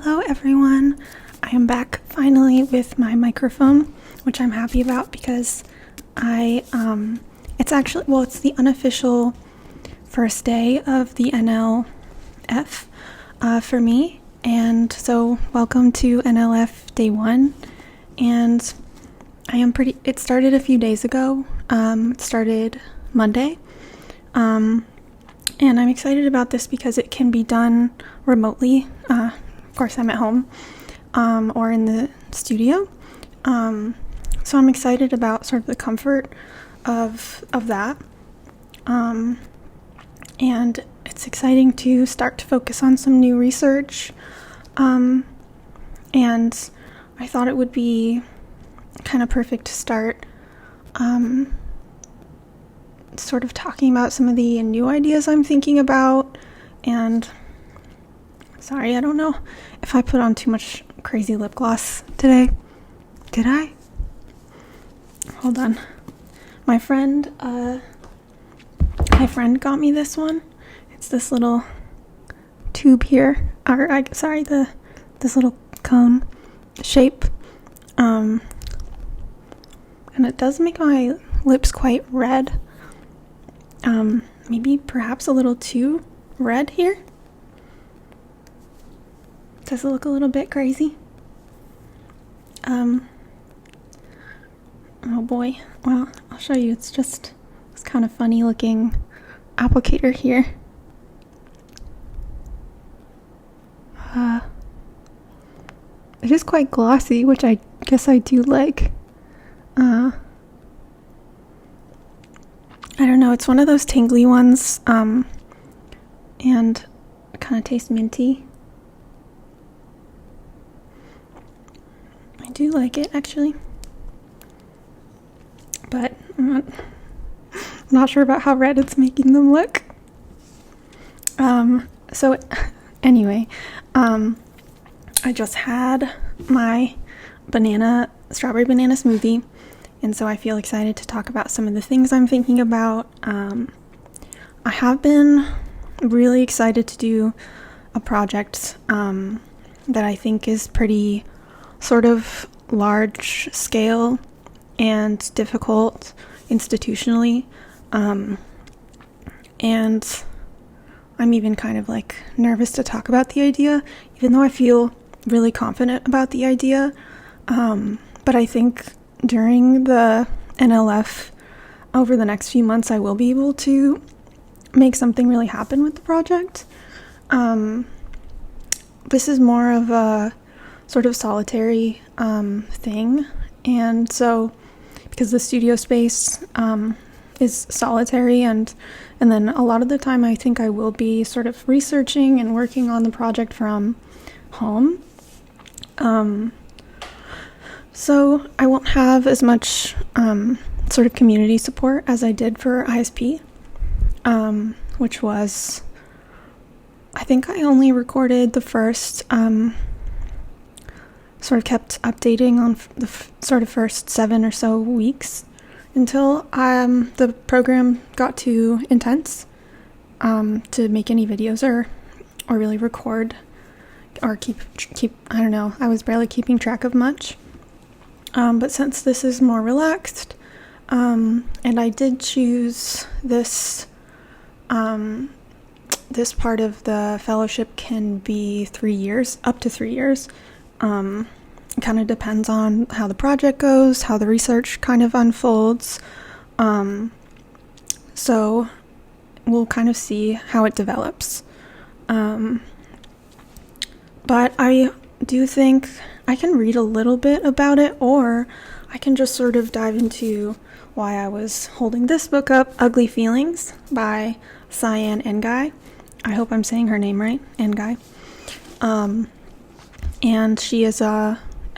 Hello everyone, I am back finally with my microphone, which I'm happy about because it's the unofficial first day of the NLF for me, and so welcome to NLF day 1, and it started a few days ago, it started Monday, and I'm excited about this because it can be done remotely. Of course, I'm at home or in the studio. So I'm excited about sort of the comfort of that. And it's exciting to start to focus on some new research. And I thought it would be kind of perfect to start sort of talking about some of the new ideas I'm thinking about. And sorry, I don't know if I put on too much crazy lip gloss today. Did I? Hold on. My friend got me this one. It's this little tube here. This little cone shape. And it does make my lips quite red. Maybe perhaps a little too red here. Does it look a little bit crazy? Oh boy. Well, I'll show you. It's kind of funny looking applicator here. It is quite glossy, which I guess I do like. I don't know. It's one of those tingly ones. And it kind of tastes minty. I do like it, actually, but I'm not sure about how red it's making them look. So anyway, I just had my strawberry banana smoothie, and so I feel excited to talk about some of the things I'm thinking about. I have been really excited to do a project that I think is pretty sort of large scale and difficult institutionally, and I'm even kind of like nervous to talk about the idea, even though I feel really confident about the idea. But I think during the NLF over the next few months I will be able to make something really happen with the project. This is more of a sort of solitary thing, and so because the studio space is solitary, and then a lot of the time I think I will be sort of researching and working on the project from home, so I won't have as much sort of community support as I did for ISP, which was, I think I only recorded the first sort of kept updating on the sort of first 7 or so weeks until the program got too intense to make any videos or really record or keep I don't know, I was barely keeping track of much, but since this is more relaxed, and I did choose this this part of the fellowship can be 3 years, up to 3 years. It kind of depends on how the project goes, how the research kind of unfolds. So we'll kind of see how it develops. But I do think I can read a little bit about it, or I can just sort of dive into why I was holding this book up, Ugly Feelings by Cyan Ngai. I hope I'm saying her name right, Ngai. And she is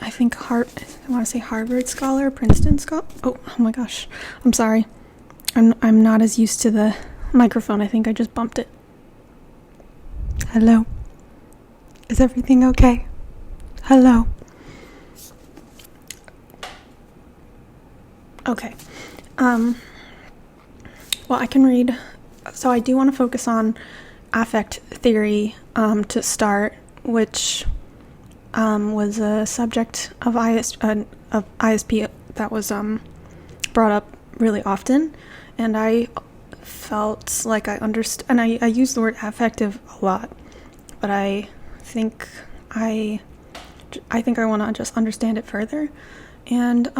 I want to say Harvard scholar, Princeton scholar. Oh my gosh, I'm sorry. I'm not as used to the microphone. I think I just bumped it. Hello. Is everything okay? Hello. Okay. Well, I can read. So I do want to focus on affect theory to start, which was a subject of ISP that was brought up really often, and I felt like I understood, and I use the word affective a lot, but I think I want to just understand it further. And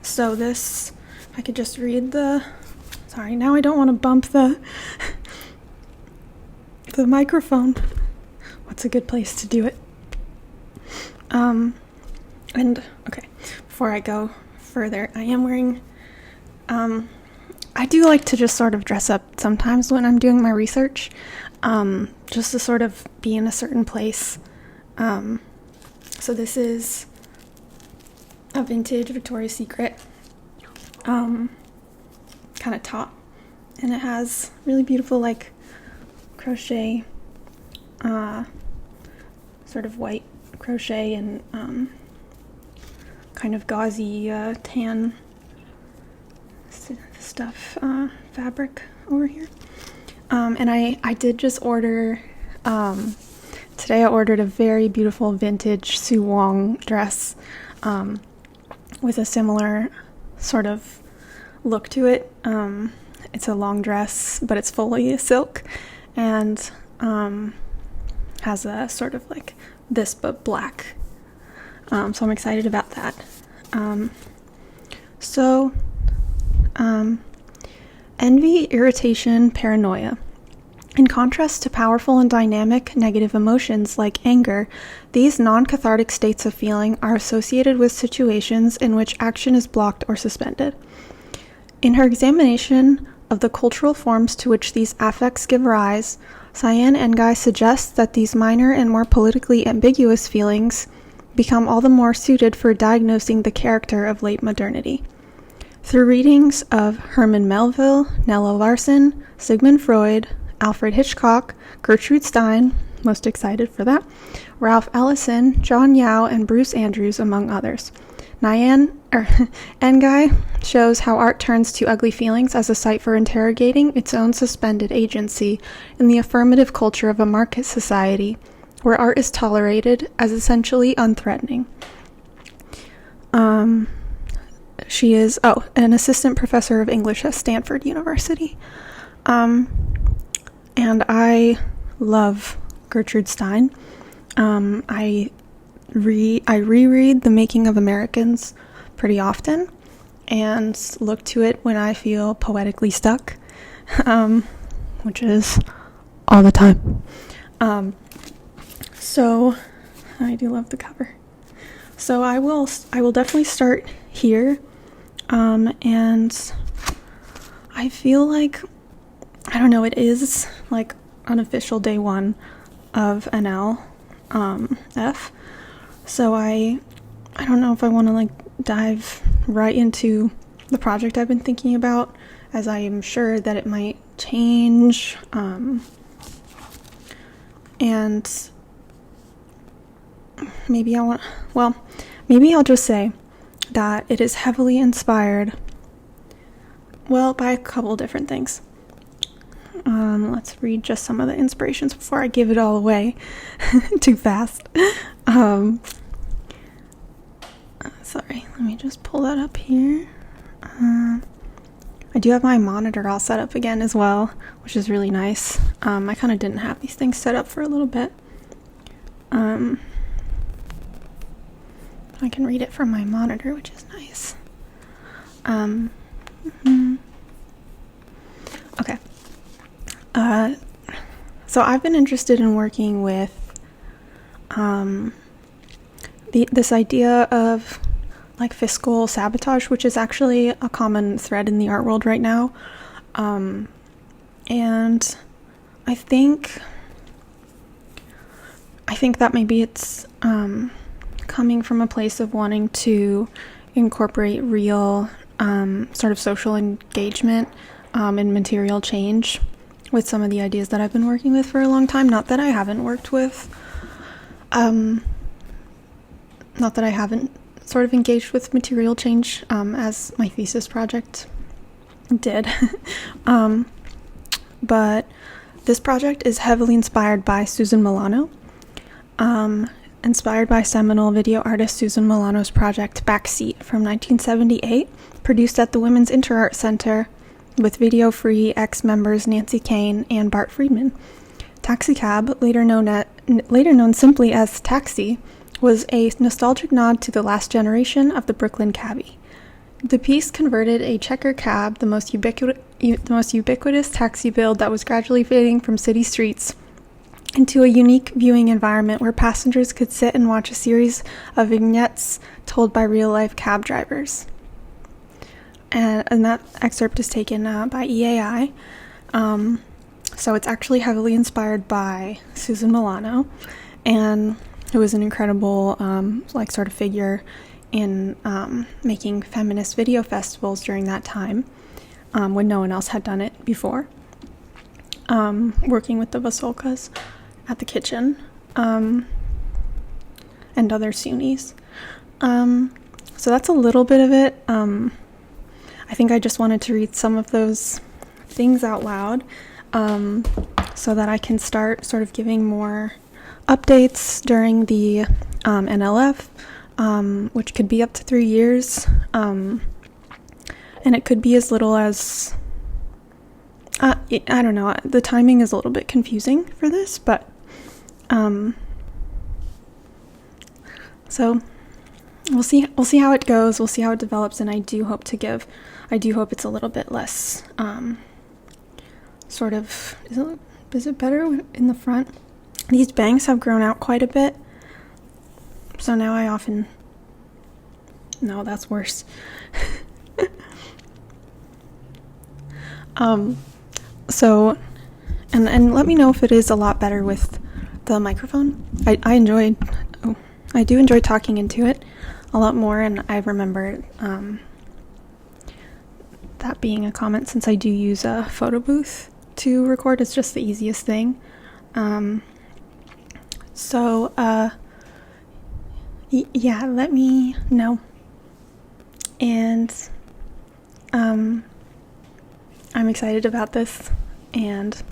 so this, I could just read sorry, now I don't want to bump the microphone. What's a good place to do it? And okay, before I go further, I am wearing, I do like to just sort of dress up sometimes when I'm doing my research, just to sort of be in a certain place. So this is a vintage Victoria's Secret kind of top, and it has really beautiful like crochet, sort of white crochet and kind of gauzy tan stuff fabric over here. And I did just order, today I ordered a very beautiful vintage Sue Wong dress with a similar sort of look to it. It's a long dress, but it's fully silk, and has a sort of like this but black. So I'm excited about that. Envy, irritation, paranoia. In contrast to powerful and dynamic negative emotions like anger, these non-cathartic states of feeling are associated with situations in which action is blocked or suspended. In her examination of the cultural forms to which these affects give rise, Cyan Ngai suggests that these minor and more politically ambiguous feelings become all the more suited for diagnosing the character of late modernity. Through readings of Herman Melville, Nella Larson, Sigmund Freud, Alfred Hitchcock, Gertrude Stein, most excited for that, Ralph Ellison, John Yao, and Bruce Andrews, among others, Ngai shows how art turns to ugly feelings as a site for interrogating its own suspended agency in the affirmative culture of a market society, where art is tolerated as essentially unthreatening. She is, an assistant professor of English at Stanford University. And I love Gertrude Stein. I reread The Making of Americans pretty often and look to it when I feel poetically stuck, which is all the time. So I do love the cover. So I will definitely start here, and I feel like, I don't know, it is like unofficial day one of NLF. So I don't know if I want to like dive right into the project I've been thinking about, as I am sure that it might change. And maybe I'll just say that it is heavily inspired, by a couple different things. Let's read just some of the inspirations before I give it all away too fast. Sorry, let me just pull that up here. I do have my monitor all set up again as well, which is really nice. I kind of didn't have these things set up for a little bit. I can read it from my monitor, which is nice. Okay. So I've been interested in working with this idea of like fiscal sabotage, which is actually a common thread in the art world right now. And I think that maybe it's coming from a place of wanting to incorporate real sort of social engagement and material change with some of the ideas that I've been working with for a long time. Not that I haven't worked with, not that I haven't sort of engaged with material change as my thesis project did. But this project is heavily inspired by Susan Milano. inspired by seminal video artist Susan Milano's project Backseat from 1978, produced at the Women's InterArt Center with Video Free ex-members Nancy Kane and Bart Friedman. Taxicab, later known simply as Taxi, was a nostalgic nod to the last generation of the Brooklyn cabbie. The piece converted a checker cab, the most ubiquitous taxi build that was gradually fading from city streets, into a unique viewing environment where passengers could sit and watch a series of vignettes told by real-life cab drivers. And that excerpt is taken by EAI. So it's actually heavily inspired by Susan Milano, and who was an incredible sort of figure in making feminist video festivals during that time, when no one else had done it before. Working with the Vasulkas at the kitchen, and other SUNYs. So that's a little bit of it. I think I just wanted to read some of those things out loud, so that I can start sort of giving more updates during the NLF, which could be up to 3 years, and it could be as little as, I don't know, the timing is a little bit confusing for this, but so we'll see how it goes, we'll see how it develops, and I do hope it's a little bit less, sort of, is it better in the front? These bangs have grown out quite a bit, so now I often, no, that's worse. So, and let me know if it is a lot better with the microphone. I do enjoy talking into it a lot more, and I remember that being a comment, since I do use a photo booth to record. It's just the easiest thing. So yeah, let me know. And I'm excited about this, and